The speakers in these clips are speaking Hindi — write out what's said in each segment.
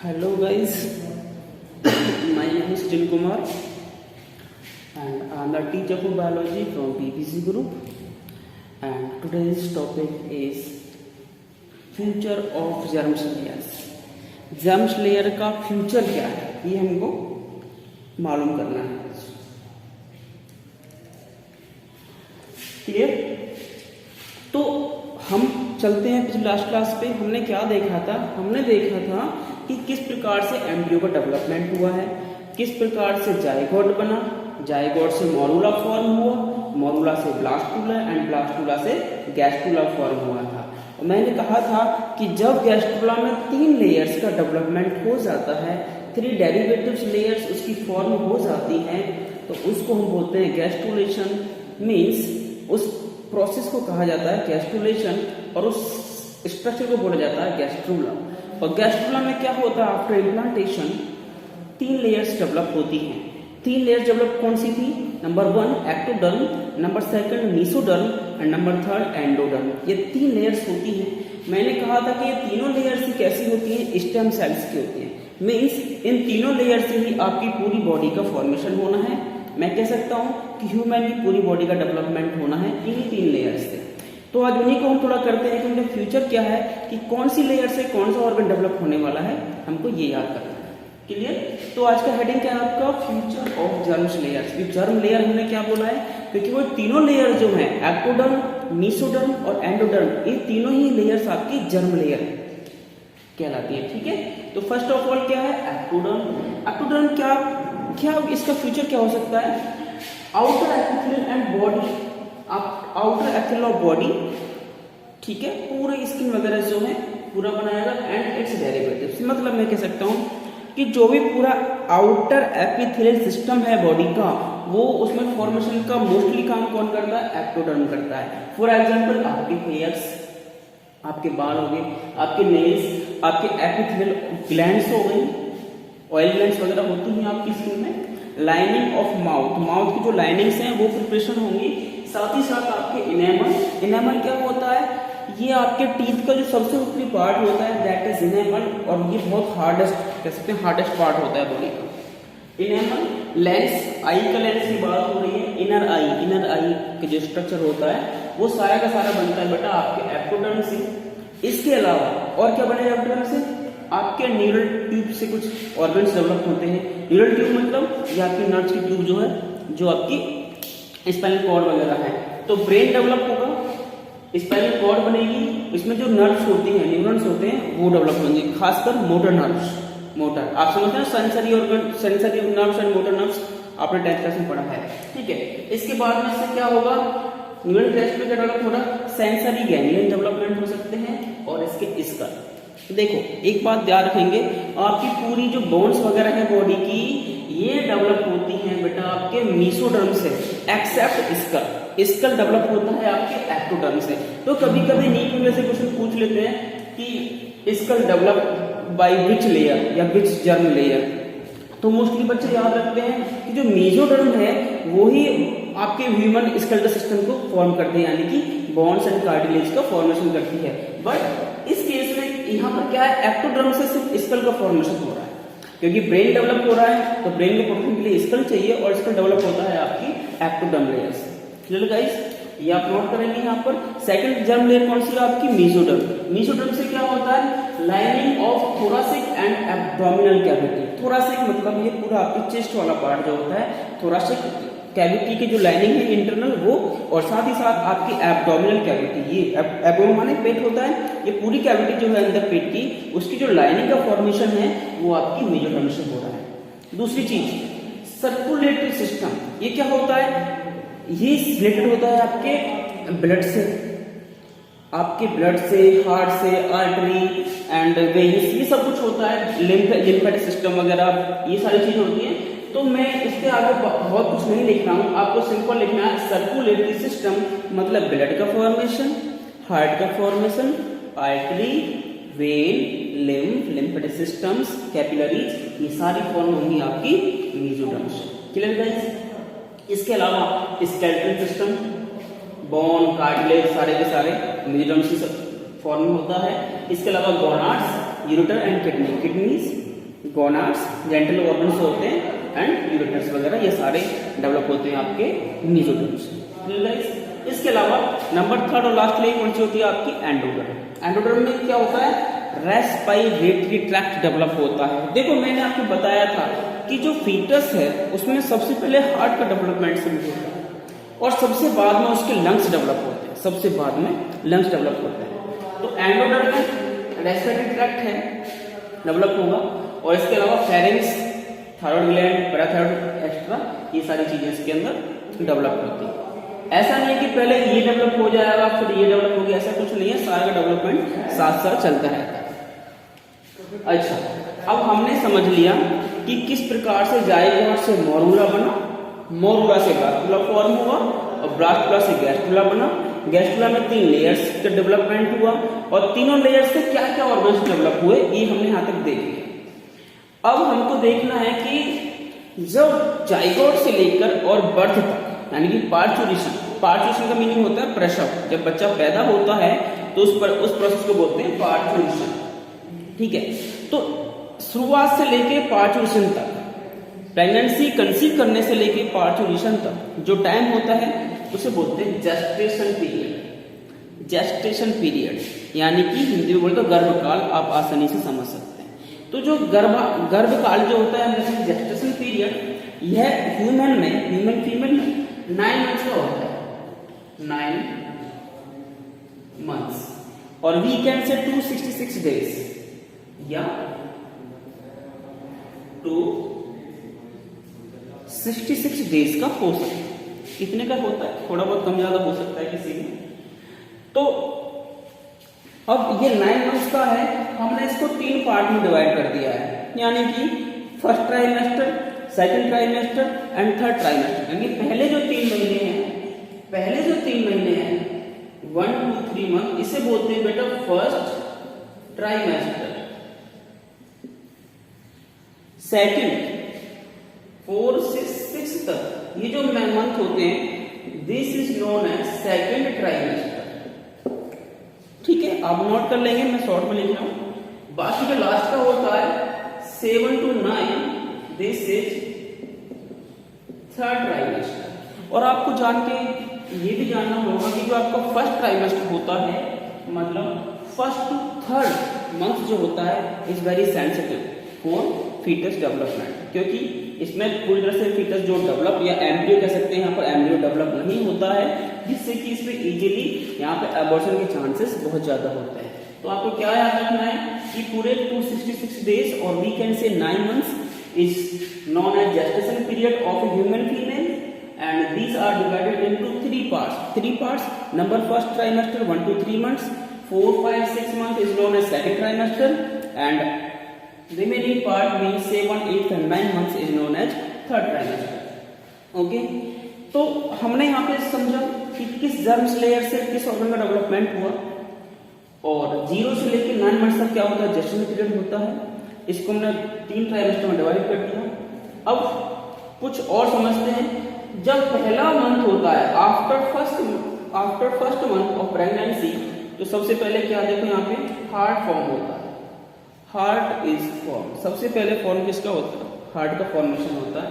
Hello guys, my name is Jin Kumar and I am the teacher for biology from BBC Group, and today's topic is future of germ layers. germ layer का फ्यूचर क्या है ये हमको मालूम करना है। क्लियर? तो हम चलते हैं पिछले लास्ट क्लास पे। हमने क्या देखा था? हमने देखा था कि किस प्रकार से एम्ब्रियो का डेवलपमेंट हुआ है, किस प्रकार से जाइगोट बना, जाइगोट से मोरुला फॉर्म हुआ, मोरुला से ब्लास्टुला एंड ब्लास्टुला से गैस्ट्रुला फॉर्म हुआ था। और मैंने कहा था कि जब गैस्ट्रुला में 3 लेयर्स का डेवलपमेंट हो जाता है, 3 डेरिवेटिव्स लेयर्स उसकी फॉर्म हो जाती हैं, तो उसको हम बोलते हैं गैस्ट्रुलेशन। मीन्स उस प्रोसेस को कहा जाता है गैस्ट्रुलेशन और उस स्ट्रक्चर को बोला जाता है गैस्ट्रुला। और गैस्ट्रुला में क्या होता है? आफ्टर इम्प्लांटेशन 3 लेयर्स डेवलप होती हैं। 3 लेयर्स डेवलप कौन सी थी? Number 1 ectoderm, number 2 mesoderm and number 3 endoderm. ये 3 लेयर्स होती हैं। मैंने कहा था कि ये तीनों लेयर्स कैसी होती हैं? स्टेम सेल्स की होती हैं। मीन्स इन तीनों लेयर से ही आपकी पूरी बॉडी का फॉर्मेशन होना है। मैं कह सकता हूँ कि ह्यूमन की पूरी बॉडी का डेवलपमेंट होना है इन्हीं 3 लेयर्स से। तो आज उन्हीं को हम थोड़ा करते हैं कि उनका फ्यूचर क्या है, कि कौन सी लेयर से कौन सा ऑर्गन डेवलप होने वाला है, हमको ये याद करना है। क्लियर? तो आज का हेडिंग क्या है आपका? Future of germ layers. Germ layer हमने क्या बोला है? क्योंकि वो तीनों लेयर जो है एक्टोडर्म, मीसोडर्म और एंडोडर्म, ये तीनों ही लेयर्स आपकी जर्म लेयर कहलाती है। ठीक है? तो फर्स्ट ऑफ ऑल क्या है? एक्टोडर्म। एक्टोडर्म क्या इसका फ्यूचर क्या हो सकता है? Outer epithelial and body, outer epithelial of body, ठीक है, पूरे स्किन वगैरह जो है पूरा बनाएगा एंड इट्स डेरिवेटिव्स। मतलब मैं कह सकता हूं कि जो भी पूरा आउटर एपिथेलियल सिस्टम है बॉडी का, वो उसमें फॉर्मेशन का मोस्टली काम कौन करता है? एक्टोडर्म करता है। फॉर एग्जांपल आपके हेयर्स, आपके बाल हो गए, आपके नेल्स, आपके एपिथेलियल ग्लैंड्स हो गई, ऑयल ग्लैंड्स वगैरह होती हैं आपकी स्किन में। लाइनिंग ऑफ माउथ, माउथ की जो लाइनिंग्स हैं वो प्रिपरेशन होंगी। साथ ही साथ आपके इनेमल, इनेमल क्या होता है? ये आपके टीथ का जो सबसे ऊपरी पार्ट होता है, दैट इज इनेमल, और ये बहुत हार्डेस्ट, कह सकते हैं हार्डेस्ट पार्ट होता है बॉडी का। इनेमल, लेंस, आई का लेंस की बात हो रही है। इनर आई का जो स्ट्रक्चर होता है वो सारा का सारा बनता है बेटा आपके एक्टोडर्म से। इसके अलावा और क्या बनेगा एक्टोडर्म से? आपके न्यूरल ट्यूब से कुछ ऑर्गन्स डेवलप होते हैं। न्यूरल ट्यूब मतलब ये आपकी नर्व्स की ट्यूब जो है, जो आपकी स्पाइनल कॉर्ड वगैरह है। तो ब्रेन डेवलप होगा, स्पाइनल कॉर्ड बनेगी, इसमें जो नर्व्स होती हैं, न्यूरॉन्स होते हैं, वो डेवलप होंगे, खासकर मोटर नर्व्स। मोटर आप समझते हैं, sensory organ, sensory nerves and motor nerves आपने 10th क्लास में पढ़ा है। ठीक है? इसके बाद में से क्या होगा? न्यूरल टेस्ट में क्या डेवलप होगा? सेंसरी गैंग्लियन डेवलपमेंट हो सकते हैं और इसके स्कल। देखो एक बात ध्यान रखेंगे, आपकी पूरी जो बोन्स वगैरह है बॉडी की, ये डेवलप होती हैं बेटा आपके मीसोडर्म से, एक्सेप्ट स्कल। स्कल डेवलप होता है आपके एक्टोडर्म से। तो कभी कभी नीट में से क्वेश्चन पूछ लेते हैं कि skull develop by which layer या विच जर्म लेयर। तो मोस्टली बच्चे याद रखते हैं कि जो मेसोडर्म है वो ही आपके ह्यूमन स्केलेटल सिस्टम को फॉर्म करते हैं, यानी कि बोन्स एंड कार्टिलेज का फॉर्मेशन करती है। बट इस केस में यहाँ पर क्या है? एक्टोडर्म से सिर्फ स्कल का फॉर्मेशन हो रहा है, क्योंकि ब्रेन डेवलप हो रहा है तो ब्रेन के प्रोटीन के लिए स्कल चाहिए, और स्कल डेवलप होता है आपकी एक्टोडर्म लेयर से। Clear guys? ये आप नोट करेंगे यहाँ पर। सेकंड जर्म लेयर कौन सी है आपकी? मीसोडर्म। मीसोडर्म से क्या होता है? Lining of thoracic and abdominal cavity. Thoracic मतलब ये पूरा आपकी चेस्ट वाला पार्ट जो होता है, थोरासिक कैविटी की जो लाइनिंग है इंटरनल वो, और साथ ही साथ आपकी एब्डोमिनल कैविटी, ये एब्डोमेन माने पेट होता है, ये पूरी कैविटी जो है अंदर पेट की, उसकी जो लाइनिंग का फॉर्मेशन है वो आपकी मेसोडर्म से हो रहा है। दूसरी चीज सर्कुलेटरी सिस्टम, ये क्या होता है? ये रिलेटेड होता है आपके ब्लड से, आपके ब्लड से, हार्ट से, आर्टरी एंड वेन्स, ये सब कुछ होता है। लिम्फेटिक सिस्टम वगैरह ये सारी चीजें होती हैं। तो मैं इसके आगे बहुत कुछ नहीं लिख रहा हूँ, आपको सिंपल लिखना है सर्कुलेटरी सिस्टम मतलब ब्लड का फॉर्मेशन, हार्ट का formation, artery, when, lymph, lymphatic systems, capillaries, ये सारी फॉर्म होंगी आपकी मेसोडर्म से। Clear guys? इसके अलावा स्केलेटल सिस्टम, बोन, कार्टिलेज, सारे के सारे मेसोडर्म से फॉर्म होता है। इसके अलावा gonads, ureter and kidney, kidneys gonads, gentle organs होते हैं, एंड यूरेटर्स वगैरह, ये सारे डेवलप होते हैं आपके मीजोडर्म से। इसके अलावा नंबर थर्ड और लास्ट लेयर कौन सी होती है आपकी एंडोडर्म। एंडोडर्म में क्या होता है, रेस्पिरेटरी ट्रैक्ट डेवलप होता है। देखो मैंने आपको बताया था कि जो फीटस है उसमें सबसे पहले हार्ट का डेवलपमेंट शुरू होता है और सबसे बाद में उसके लंग्स डेवलप होते हैं, सबसे बाद में लंग्स डेवलप होते हैं। तो एंडोडर्म में रेस्पिरेटरी ट्रैक्ट है डेवलप होगा, और इसके अलावा pharynx, thyroid gland, parathyroid extra, ये सारी चीजें इसके अंदर डेवलप होती है। ऐसा नहीं है कि पहले ये डेवलप हो जाएगा फिर ये डेवलप होगी, ऐसा कुछ नहीं है, सारा का डेवलपमेंट साथ साथ चलता रहता है। अच्छा, अब हमने समझ लिया कि किस प्रकार से जाइगोट से मोरुला बना, मोरुला से ब्लास्टुला फॉर्म हुआ, और ब्लास्टुला से गैस्ट्रुला बना, गैस्ट्रुला में 3 लेयर्स का डेवलपमेंट हुआ, और तीनों लेयर्स से क्या क्या ऑर्गन्स डेवलप हुए ये हमने यहाँ तक देख लिया। अब हमको देखना है कि जब जाइगोट से लेकर और बर्थ तक, यानी कि पार्चुरेशन, पार्चुरेशन का मीनिंग होता है प्रसव, जब बच्चा पैदा होता है तो उस प्रोसेस को बोलते हैं पार्चुरेशन, ठीक है। तो शुरुआत से लेके पार्चुरेशन तक, प्रेगनेंसी कंसीव करने से लेके पार्चुरेशन तक जो टाइम होता है उसे बोलते हैं जेस्टेशन पीरियड। जेस्टेशन पीरियड यानी कि हिंदी में बोलते गर्भकाल, आप आसानी से समझ सकते हैं। तो जो गर्भकाल जो होता है जेस्टेशन पीरियड, यह ह्यूमन फीमेल में 9 मंथ्स का होता है, 9 मंथ्स, और वी कैन से 266 डेज या 266 डेज का हो सकता है। कितने का होता है, थोड़ा बहुत कम ज्यादा हो सकता है किसी में। तो अब ये 9 मंथ्स का है, हमने इसको 3 पार्ट में डिवाइड कर दिया है, यानी कि first trimester, second trimester and third trimester. यानी पहले जो 3 महीने हैं 1 to 3 मंथ, इसे बोलते हैं बेटा फर्स्ट ट्राइमेस्टर। सेकंड 4 से 6 तक ये जो मंथ होते हैं, this is known as second trimester, ठीक है, आप नोट कर लेंगे, मैं शॉर्ट में लिख रहा हूं। बाकी जो लास्ट का होता है 7 to 9, this is third trimester. और आपको जान के ये भी जानना होगा कि जो आपका फर्स्ट ट्राइमेस्टर होता है, मतलब फर्स्ट टू थर्ड मंथ जो होता है, is very sensitive for foetus development, क्योंकि इसमें पूरी तरह से फीटस जो डेवलप या एम्ब्रियो कह सकते हैं, यहाँ पर एम्ब्रियो डेवलप नहीं होता है, जिससे कि इसमें इजीली यहाँ पे अबॉर्शन के चांसेस बहुत ज्यादा होते हैं। तो आपको क्या याद रखना है कि पूरे 266 डेज और we can say 9 months is known as gestation period of a human female, and these are divided into 3 parts. 3 parts. Number first trimester 1 to 3 months, 4, 5, 6 months is known as second trimester, and remaining part means 7, 8 and 9 months is known as third trimester. Okay? तो हमने यहाँ पे समझा कि किस जर्म्स लेयर से किस ऑर्गन का डेवलपमेंट हुआ, और 0 से लेकर 9 मंथ्स तक क्या होता है, जेस्टेशन पीरियड होता है। इसको हमने 3 ट्राइमेस्टर में डिवाइड कर दिया। अब कुछ और समझते हैं। जब पहला मंथ होता है after first month of pregnancy, तो सबसे पहले क्या देखो यहाँ पे हार्ट फॉर्म होता है, हार्ट इज फॉर्म। सबसे पहले फॉर्म किसका होता है, हार्ट का फॉर्मेशन होता है।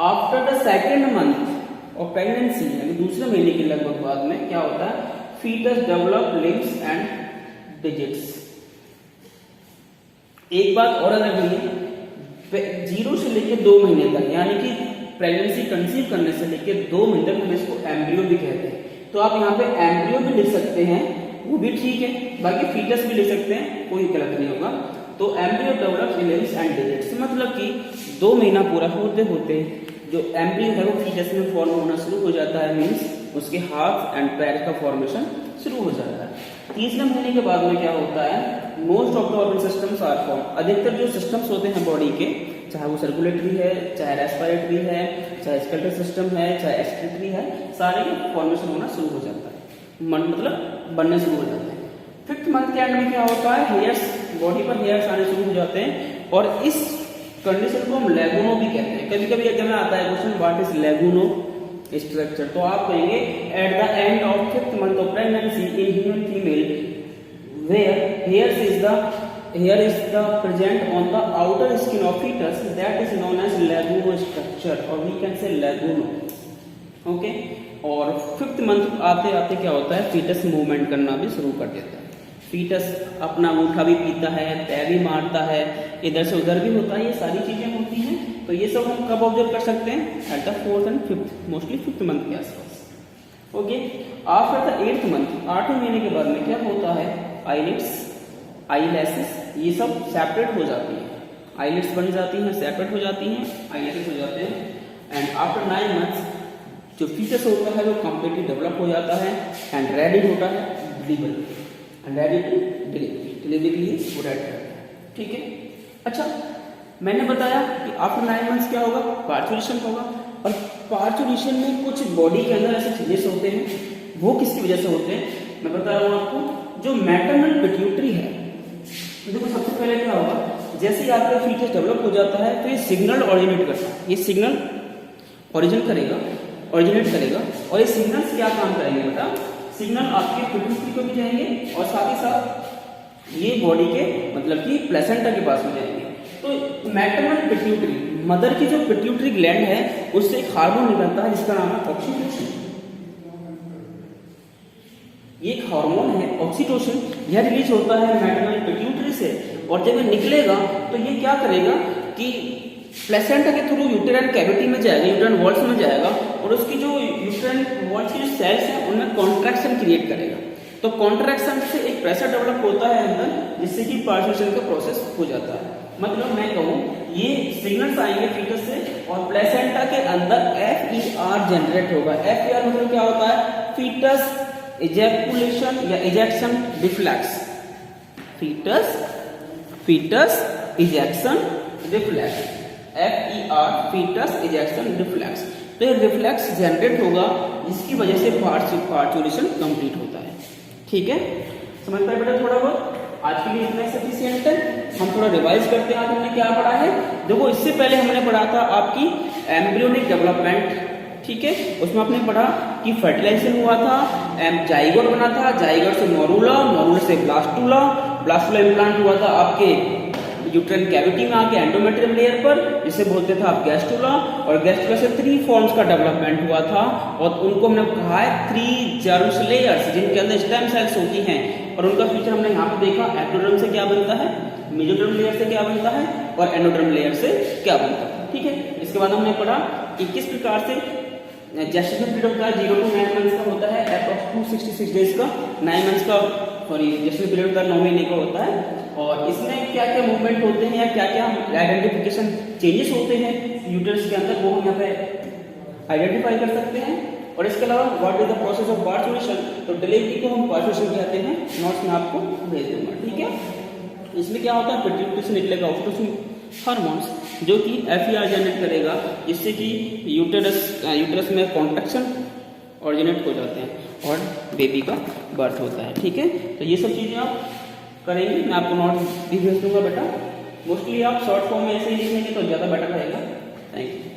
After the second month of pregnancy, यानी दूसरे महीने के लगभग बाद में क्या होता है, foetus develop limbs and digits. एक बात और अलग है, 0 से लेकर 2 महीने तक, यानी कि प्रेगनेंसी कंसीव करने से लेकर 2 महीने तक हम इसको एम्ब्रियो भी कहते हैं। तो आप यहाँ पे एम्ब्रियो भी लिख सकते हैं, वो भी ठीक है, बाकी फीटस भी लिख सकते हैं, कोई गलत नहीं होगा। तो embryo develop limbs and digits, मतलब कि 2 महीना पूरा होते होते जो एम्ब्रियो है वो फीटस में फॉर्म होना शुरू हो जाता है, मीन्स उसके हाथ एंड पैर का फॉर्मेशन शुरू हो जाता है। तीसरे महीने के बाद में क्या होता है, most of the organ systems are form. अधिकतर जो सिस्टम्स होते हैं बॉडी के, चाहे वो सर्कुलेटरी है, चाहे रेस्पिरेटरी है, चाहे स्केलेटल सिस्टम है, चाहे एक्सक्रीटरी है, सारे का फॉर्मेशन होना शुरू हो जाता है, मतलब बनने शुरू हो जाते हैं। 5th मंथ के एंड में क्या होता है, हेयर्स, बॉडी पर हेयर्स आने शुरू हो जाते हैं, और इस कंडीशन को हम लेगुनो भी कहते हैं। कभी कभी एग्जाम में आता है क्वेश्चन, व्हाट इज लेगुनो स्ट्रक्चर, तो आप कहेंगे at the end of 5th month of pregnancy in human female where hairs is the here is the present on the outer skin of fetus that is known as laguno structure or we can say laguno. Okay और 5th मंथ आते आते क्या होता है, फीटस मूवमेंट करना भी शुरू कर देता है। फीटस अपना अंगूठा भी पीता है, पैर भी मारता है, इधर से उधर भी होता है, ये सारी चीजें होती हैं। तो ये सब हम कब ऑब्जर्व कर सकते हैं, at the 4th and 5th, mostly 5th month के आसपास। Okay, after the 8th month, 8वें महीने के बाद में क्या होता है, आईलिड्स, आईलैशेस ये सब सेपरेट हो जाती है, आईलिड्स बन जाती हैं, सेपरेट हो जाती हैं, आईलैशेस हो जाते हैं। एंड आफ्टर 9 मंथ्स जो फीटस होता है वो कंप्लीटली डेवलप हो जाता है एंड रेडी होता है डिलीवरी, रेडी टू डिलीवरी के लिए वो रेडी है। ठीक है, अच्छा मैंने बताया कि आफ्टर 9 मंथ्स क्या होगा, पार्चुरेशन होगा। और पार्चुरेशन में कुछ बॉडी के अंदर ऐसे चेंजेस होते हैं, वो किसकी वजह से होते हैं मैं बता रहा हूँ आपको। जो मैटरनल पिट्यूटरी है, देखो सबसे पहले क्या होगा, जैसे ही आपका फीटस डेवलप हो जाता है तो ये सिग्नल ऑरिजिनेट करता है, ये सिग्नल ऑरिजिनेट करेगा और ये सिग्नल्स क्या काम करेंगे बेटा, सिग्नल आपके पिट्यूटरी को भी जाएंगे और साथ ही साथ ये बॉडी के मतलब कि प्लेसेंटा के पास में जाएंगे। तो मैटरनल पिट्यूटरी, मदर की जो पिट्यूटरी ग्लैंड है उससे एक हार्मोन निकलता है जिसका नाम है ऑक्सीटोसिन। ये एक हार्मोन है ऑक्सीटोसिन, यह रिलीज होता है मैटरनल पिट्यूटरी से और जब ये निकलेगा तो ये क्या करेगा कि प्लेसेंटा के थ्रू यूटेराइन कैविटी में जाएगा, यूटेराइन वॉल्स में जाएगा और उसकी जो यूटेराइन वॉल्स की जो सेल्स हैं उनमें कॉन्ट्रैक्शन क्रिएट करेगा। तो कॉन्ट्रैक्शन से एक प्रेशर डेवलप होता है अंदर जिससे कि पार्चुरेशन का प्रोसेस हो जाता है। मतलब मैं कहूँ ये सिग्नल्स आएंगे फीटस से और प्लेसेंटा के अंदर FER जनरेट होगा। FER मतलब क्या होता है, फीटस इजैकुलेशन या ejection reflex, foetus ejection reflex, FER foetus ejection reflex. तो ये रिफ्लेक्स जनरेट होगा जिसकी वजह से पार्चुरेशन कंप्लीट होता है। ठीक है, समझ पाए बेटा थोड़ा बहुत? आज के लिए इतना सफिशिएंट है। हम थोड़ा रिवाइज करते हैं, आज हमने क्या पढ़ा है। देखो इससे पहले हमने पढ़ा था आपकी एम्ब्रियोनिक डेवलपमेंट, ठीक है, उसमें आपने पढ़ा कि फर्टिलाइजेशन हुआ था, जाइगोट बना था, जाइगोट से मोरूला, मोरूला से ब्लास्टुला, ब्लास्टुला इम्प्लांट हुआ था आपके यूट्राइन कैविटी में आके एंडोमेट्रियम लेयर पर, जिसे बोलते थे आप गैस्टुला, और गैस्टुला से 3 फॉर्म्स का डेवलपमेंट हुआ था और उनको हमने कहा है 3 जर्म्स लेयर्स जिनके अंदर स्टेम सेल्स होती हैं और उनका फीचर हमने यहाँ पे देखा, एक्टोडर्म से क्या बनता है, मेसोडर्म लेयर से क्या बनता है और एंडोडर्म लेयर से क्या बनता है। ठीक है, इसके बाद हमने पढ़ा कि किस प्रकार से जेस्टेशनल पीरियड होता है 0 to 9 मंथ्स का होता है, अप्रॉक्स 266 डेज का, 9 मंथ्स का सॉरी जेस्टेशनल पीरियड का 9 महीने का होता है और इसमें क्या क्या मूवमेंट होते हैं या क्या क्या आइडेंटिफिकेशन चेंजेस होते हैं यूटरस के अंदर वो हम यहाँ पे आइडेंटिफाई कर सकते हैं। और इसके अलावा what is the process of parturition, तो डिलीवरी को हम पार्चुरेशन कहते हैं, नोट्स में आपको भेज दूंगा। ठीक है, इसमें क्या होता है, पिट्यूटरी से निकलेगा ऑक्सीटोसिन हार्मोन्स जो कि FER जनरेट करेगा जिससे कि यूटरस में कॉन्ट्रैक्शन ऑरिजिनेट हो जाते हैं और बेबी का बर्थ होता है। ठीक है, तो ये सब चीजें आप करेंगे, मैं आपको नोट भी भेज दूंगा बेटा। मोस्टली आप शॉर्ट फॉर्म में ऐसे ही लिखेंगे तो ज्यादा बेटर रहेगा। Thank you.